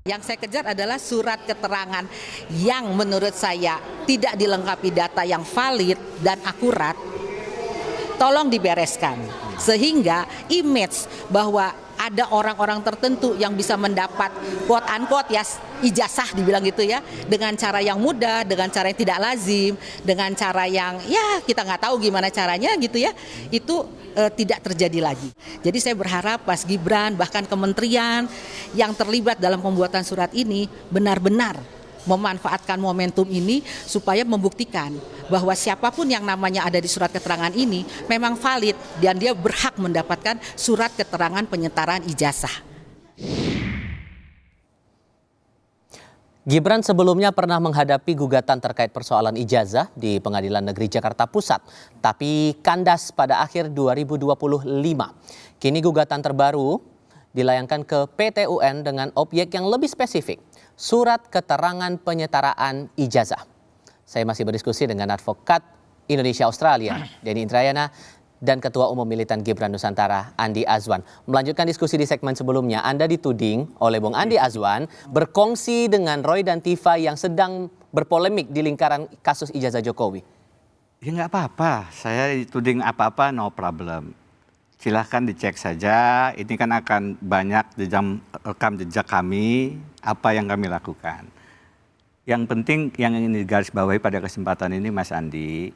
Yang saya kejar adalah surat keterangan yang menurut saya tidak dilengkapi data yang valid dan akurat. Tolong dibereskan sehingga image bahwa ada orang-orang tertentu yang bisa mendapat quote unquote ya ijazah dibilang gitu ya dengan cara yang mudah, dengan cara yang tidak lazim, dengan cara yang ya kita nggak tahu gimana caranya gitu ya, itu tidak terjadi lagi. Jadi saya berharap Mas Gibran bahkan kementerian yang terlibat dalam pembuatan surat ini benar-benar memanfaatkan momentum ini supaya membuktikan bahwa siapapun yang namanya ada di surat keterangan ini memang valid dan dia berhak mendapatkan surat keterangan penyetaraan ijazah. Gibran sebelumnya pernah menghadapi gugatan terkait persoalan ijazah di Pengadilan Negeri Jakarta Pusat, tapi kandas pada akhir 2025. Kini gugatan terbaru dilayangkan ke PT UN dengan objek yang lebih spesifik, surat keterangan penyetaraan ijazah. Saya masih berdiskusi dengan advokat Indonesia Australia, Denny Indrayana, dan Ketua Umum Militan Gibran Nusantara, Andi Azwan. Melanjutkan diskusi di segmen sebelumnya, Anda dituding oleh Bung Andi Azwan berkongsi dengan Roy dan Tifa yang sedang berpolemik di lingkaran kasus ijazah Jokowi. Ya nggak apa-apa, saya dituding apa-apa no problem. Silahkan dicek saja, ini kan akan banyak rekam jejak kami, apa yang kami lakukan. Yang penting yang ingin digarisbawahi pada kesempatan ini Mas Andi,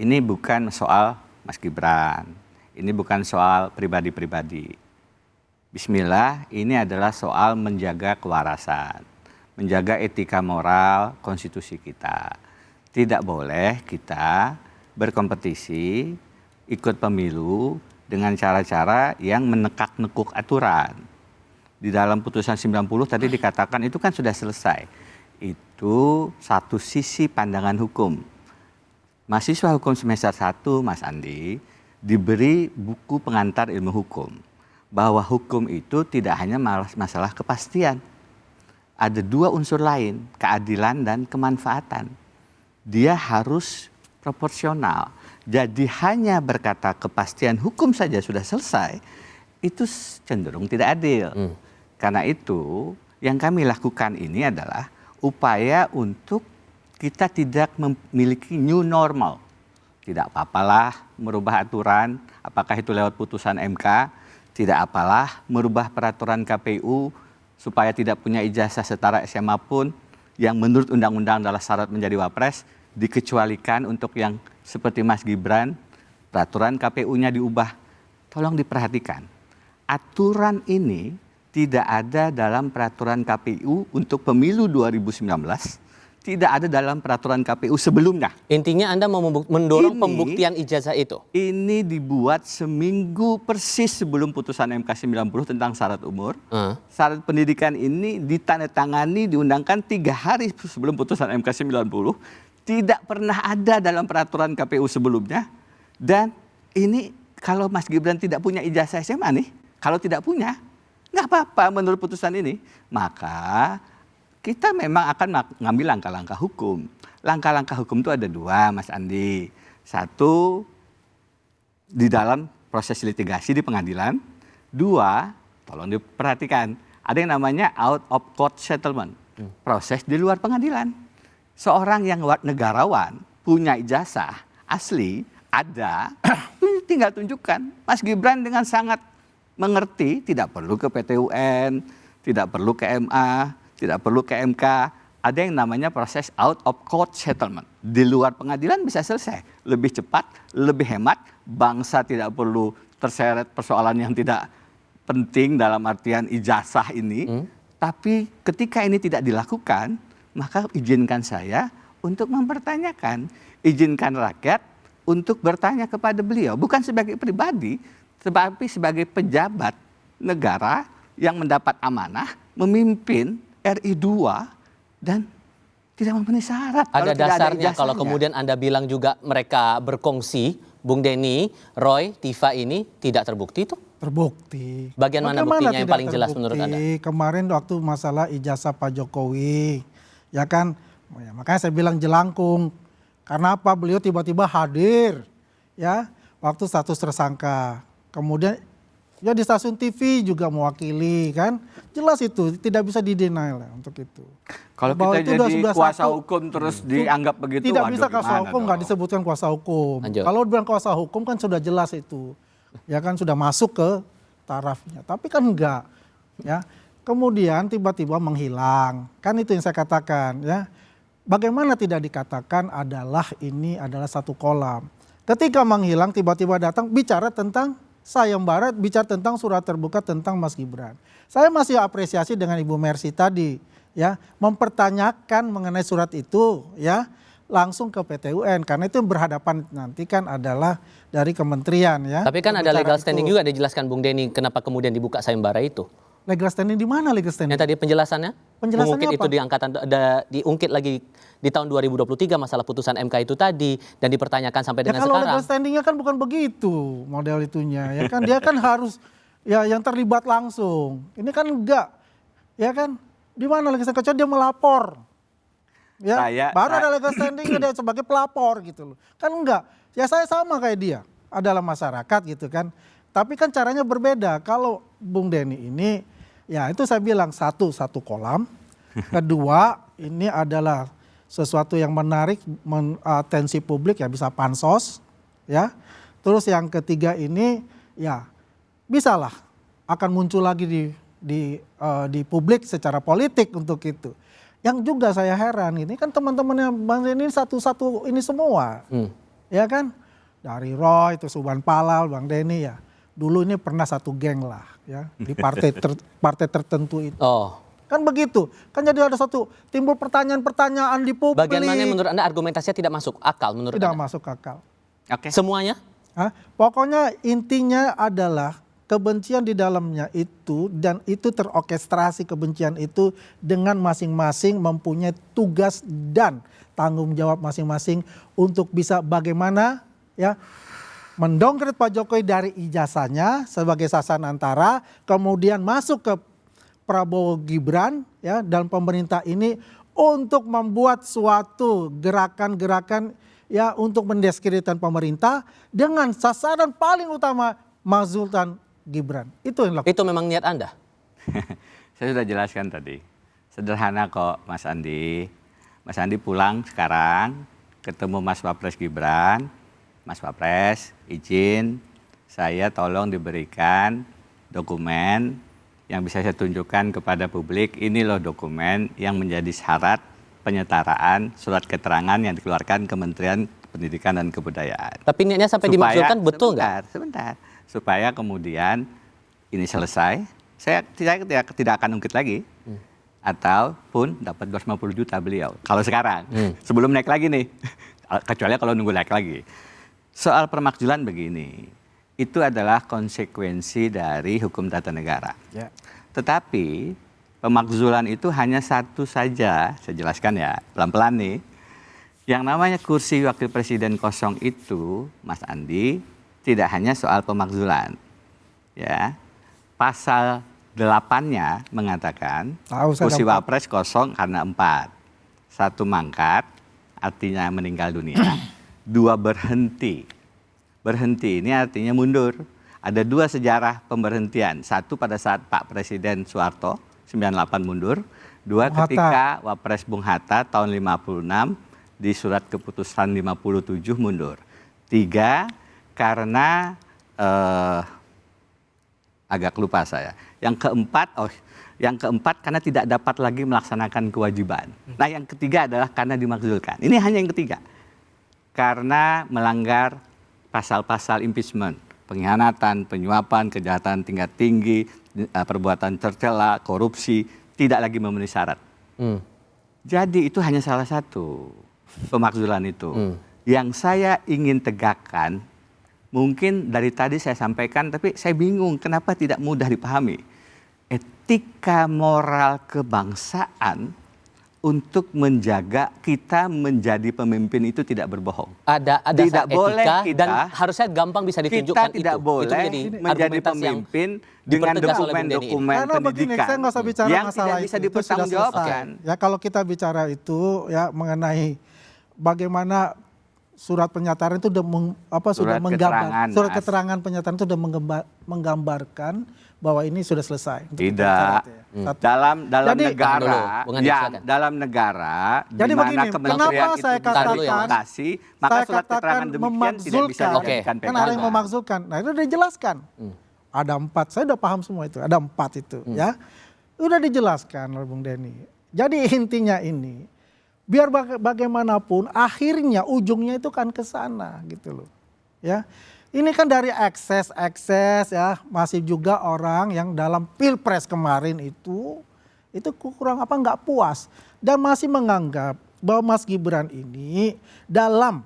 ini bukan soal Mas Gibran, ini bukan soal pribadi-pribadi. Bismillah, ini adalah soal menjaga kewarasan, menjaga etika moral konstitusi kita. Tidak boleh kita berkompetisi, ikut pemilu dengan cara-cara yang menekak-nekuk aturan. Di dalam putusan 90 tadi dikatakan itu kan sudah selesai. Itu satu sisi pandangan hukum. Mahasiswa hukum semester 1, Mas Andi, diberi buku pengantar ilmu hukum. Bahwa hukum itu tidak hanya masalah kepastian. Ada dua unsur lain, keadilan dan kemanfaatan. Dia harus proporsional. Jadi hanya berkata kepastian hukum saja sudah selesai, itu cenderung tidak adil. Karena itu yang kami lakukan ini adalah upaya untuk kita tidak memiliki new normal. Tidak apa-apalah merubah aturan, apakah itu lewat putusan MK, tidak apalah merubah peraturan KPU supaya tidak punya ijazah setara SMA pun yang menurut undang-undang adalah syarat menjadi wapres, dikecualikan untuk yang seperti Mas Gibran, peraturan KPU-nya diubah. Tolong diperhatikan, aturan ini tidak ada dalam peraturan KPU untuk pemilu 2019, tidak ada dalam peraturan KPU sebelumnya. Intinya Anda mau mendorong pembuktian ijazah itu? Ini dibuat seminggu persis sebelum putusan MK 90 tentang syarat umur. Syarat pendidikan ini ditandatangani, diundangkan 3 hari sebelum putusan MK 90. Tidak pernah ada dalam peraturan KPU sebelumnya. Dan ini kalau Mas Gibran tidak punya ijazah SMA nih, kalau tidak punya, nggak apa-apa menurut putusan ini. Maka kita memang akan mengambil langkah-langkah hukum. Langkah-langkah hukum itu ada 2, Mas Andi. 1, di dalam proses litigasi di pengadilan. 2, tolong diperhatikan, ada yang namanya out of court settlement. Proses di luar pengadilan. Seorang yang negarawan, punya ijazah asli, ada, tinggal tunjukkan. Mas Gibran dengan sangat mengerti, tidak perlu ke PT UN, tidak perlu ke MA, tidak perlu ke MK, ada yang namanya proses out of court settlement. Di luar pengadilan bisa selesai, lebih cepat, lebih hemat, bangsa tidak perlu terseret persoalan yang tidak penting dalam artian ijazah ini. Tapi ketika ini tidak dilakukan, maka izinkan saya untuk mempertanyakan, izinkan rakyat untuk bertanya kepada beliau, bukan sebagai pribadi, tetapi sebagai pejabat negara yang mendapat amanah memimpin RI 2 dan tidak memenuhi syarat. Ada dasarnya kalau kemudian Anda bilang juga mereka berkongsi, Bung Denny, Roy, Tifa ini tidak terbukti itu? Terbukti. Bagian mana buktinya yang paling jelas menurut Anda? Kemarin waktu masalah ijazah Pak Jokowi, ya kan, ya, makanya saya bilang jelangkung. Karena apa? Beliau tiba-tiba hadir, ya, waktu status tersangka. Kemudian Ya di stasiun TV juga mewakili kan. Jelas itu tidak bisa di-deny lah untuk itu. Kalau Bahwa kita itu jadi sudah kuasa satu. hukum terus dianggap begitu, Tidak waduh, bisa kuasa gimana hukum, nggak dong? disebutkan kuasa hukum. Lanjut. Kalau bilang kuasa hukum kan sudah jelas itu. Ya kan sudah masuk ke tarafnya. Tapi kan enggak. Ya. Kemudian tiba-tiba menghilang. Kan itu yang saya katakan ya. Bagaimana tidak dikatakan ini adalah satu kolam. Ketika menghilang tiba-tiba datang bicara tentang sayembara, bicara tentang surat terbuka tentang Mas Gibran. Saya masih apresiasi dengan Ibu Mercy tadi ya, mempertanyakan mengenai surat itu ya langsung ke PT UN karena itu berhadapan nanti kan adalah dari kementerian ya. Tapi kan ada legal standing itu. juga dijelaskan Bung Denny kenapa kemudian dibuka sayembara itu. Legal standing di mana legal standing? Yang tadi penjelasannya? Penjelasannya Mungkin apa? itu diungkit lagi di tahun 2023 masalah putusan MK itu tadi dan dipertanyakan sampai Ya dengan kalau sekarang. legal standingnya kan bukan begitu model itunya ya kan dia kan harus ya yang terlibat langsung. Ini kan enggak ya kan di mana legal standing kecuali dia melapor ya baru ada legal standingnya dia sebagai pelapor gitu loh kan enggak ya saya sama kayak dia adalah masyarakat gitu kan tapi kan caranya berbeda. Kalau Bung Denny ini ya itu saya bilang satu kolam, kedua ini adalah sesuatu yang menarik atensi publik ya bisa pansos ya. Terus yang ketiga ini ya bisalah akan muncul lagi di publik secara politik untuk itu. Yang juga saya heran ini kan teman-temannya Bang Denny satu-satu ini semua. Ya kan? Dari Roy itu Subhan Palal, Bang Denny ya. Dulu ini pernah satu geng lah ya di partai tertentu itu. Oh. Kan begitu. Kan jadi ada satu timbul pertanyaan-pertanyaan di publik. Bagian mana yang menurut Anda argumentasinya tidak masuk akal menurut Tidak Anda? masuk akal. Oke. Semuanya? Hah? Pokoknya intinya adalah kebencian di dalamnya itu dan itu terorkestrasi kebencian itu dengan masing-masing mempunyai tugas dan tanggung jawab masing-masing untuk bisa bagaimana ya mendongkret Pak Jokowi dari ijazahnya sebagai sasaran antara kemudian masuk ke Prabowo Gibran ya dan pemerintah ini untuk membuat suatu gerakan-gerakan ya untuk mendiskreditkan pemerintah dengan sasaran paling utama Mas Zultan Gibran. Itu yang dilakukan. Itu memang niat Anda? Saya sudah jelaskan tadi. Sederhana kok Mas Andi. Mas Andi pulang sekarang ketemu Mas Wapres Gibran. Mas Wapres izin saya tolong diberikan dokumen yang bisa saya tunjukkan kepada publik. Ini loh dokumen yang menjadi syarat penyetaraan surat keterangan yang dikeluarkan Kementerian Pendidikan dan Kebudayaan. Tapi niatnya sampai dimaksudkan betul nggak? Sebentar. Supaya kemudian ini selesai, saya tidak akan ungkit lagi. Ataupun dapat 250 juta beliau. Kalau sekarang, sebelum naik lagi nih. Kecuali kalau nunggu naik lagi. Soal permakzulan begini, itu adalah konsekuensi dari hukum tata negara. Ya. Tetapi pemakzulan itu hanya satu saja, saya jelaskan ya, pelan-pelan nih. Yang namanya kursi wakil presiden kosong itu, Mas Andi, tidak hanya soal pemakzulan. Ya. Pasal 8-nya mengatakan kursi wapres kosong karena 4. 1 mangkat, artinya meninggal dunia. 2 berhenti. Berhenti ini artinya mundur. Ada 2 sejarah pemberhentian. 1 pada saat Pak Presiden Soeharto 98 mundur. 2 ketika Wapres Bung Hatta tahun 56 di surat keputusan 57 mundur. 3 karena agak lupa saya. Yang keempat karena tidak dapat lagi melaksanakan kewajiban. Nah yang ketiga adalah karena dimakzulkan. Ini hanya yang ketiga. Karena melanggar pasal-pasal impeachment, pengkhianatan, penyuapan, kejahatan tingkat tinggi, perbuatan tercela, korupsi, tidak lagi memenuhi syarat. Jadi itu hanya salah satu pemakzulan itu. Yang saya ingin tegakkan, mungkin dari tadi saya sampaikan, tapi saya bingung kenapa tidak mudah dipahami. Etika moral kebangsaan untuk menjaga kita menjadi pemimpin itu tidak berbohong. Ada tidak boleh etika kita, dan harusnya gampang bisa ditunjukkan kita tidak itu. boleh Itu menjadi pemimpin dengan dokumen-dokumen karena begini, pendidikan saya nggak usah bicara yang masalah tidak bisa itu sudah dipertanggungjawabkan. selesai. Ya kalau kita bicara itu ya mengenai bagaimana surat pernyataan itu sudah menggambar, surat keterangan pernyataan itu sudah menggambarkan bahwa ini sudah selesai. Tidak. Dalam Jadi, negara, dalam negara jadi di mana begini, kementerian kenapa itu saya katakan, diimplementasi, maka saya surat katakan keterangan demikian tidak bisa dijadikan kan ada yang memakzulkan. Nah itu udah dijelaskan. Ada 4, saya udah paham semua itu. Ada 4 itu, ya. Udah dijelaskan oleh Bung Denny. Jadi intinya ini, biar bagaimanapun, akhirnya ujungnya itu kan ke sana, gitu loh, ya. Ini kan dari ekses ya, masih juga orang yang dalam pilpres kemarin itu kurang nggak puas dan masih menganggap bahwa Mas Gibran ini dalam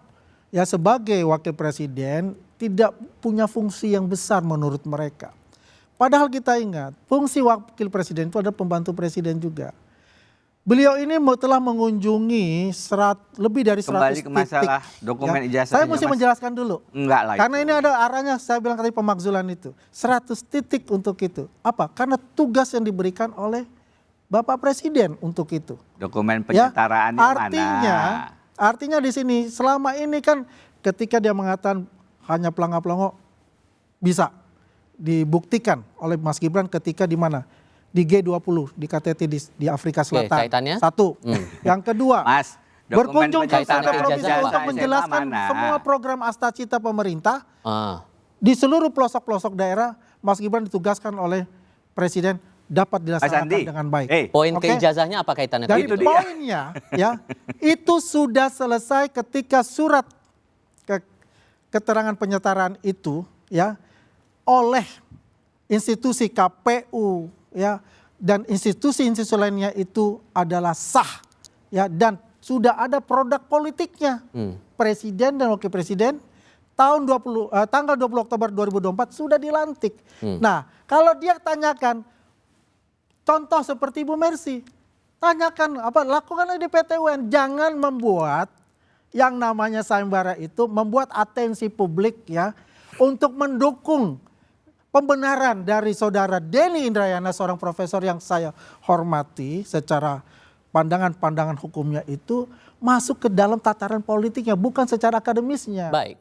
ya sebagai wakil presiden tidak punya fungsi yang besar menurut mereka. Padahal kita ingat fungsi wakil presiden itu ada pembantu presiden juga. Beliau ini telah mengunjungi lebih dari 100 Kembali ke masalah titik. dokumen ijazah. Saya mesti menjelaskan dulu. Enggak lah. Karena ini ada arahnya, saya bilang tadi pemakzulan itu. 100 titik untuk itu. Apa? Karena tugas yang diberikan oleh Bapak Presiden untuk itu. Dokumen penyetaraan ya, artinya di sini selama ini kan ketika dia mengatakan hanya pelanggar-pelanggar bisa dibuktikan oleh Mas Gibran ketika di mana? Di G20 di KTT di Afrika Selatan. Kaitannya? 1. Yang kedua, Mas, berkunjung ke kaitannya provinsi ijazah untuk menjelaskan semua program Astacita pemerintah di seluruh pelosok-pelosok daerah. Mas Gibran ditugaskan oleh Presiden dapat dilaksanakan dengan baik. Poin keijazahnya apa kaitannya? Jadi poinnya ya itu sudah selesai ketika surat keterangan penyetaraan itu ya oleh institusi KPU ya dan institusi-institusi lainnya itu adalah sah ya dan sudah ada produk politiknya. Presiden dan wakil presiden tanggal 20 Oktober 2024 sudah dilantik. Nah, kalau dia tanyakan contoh seperti Ibu Mercy, tanyakan lakukan di PT UN, jangan membuat yang namanya sayembara itu membuat atensi publik ya untuk mendukung pembenaran dari saudara Denny Indrayana, seorang profesor yang saya hormati secara pandangan-pandangan hukumnya itu masuk ke dalam tataran politiknya, bukan secara akademisnya. Baik.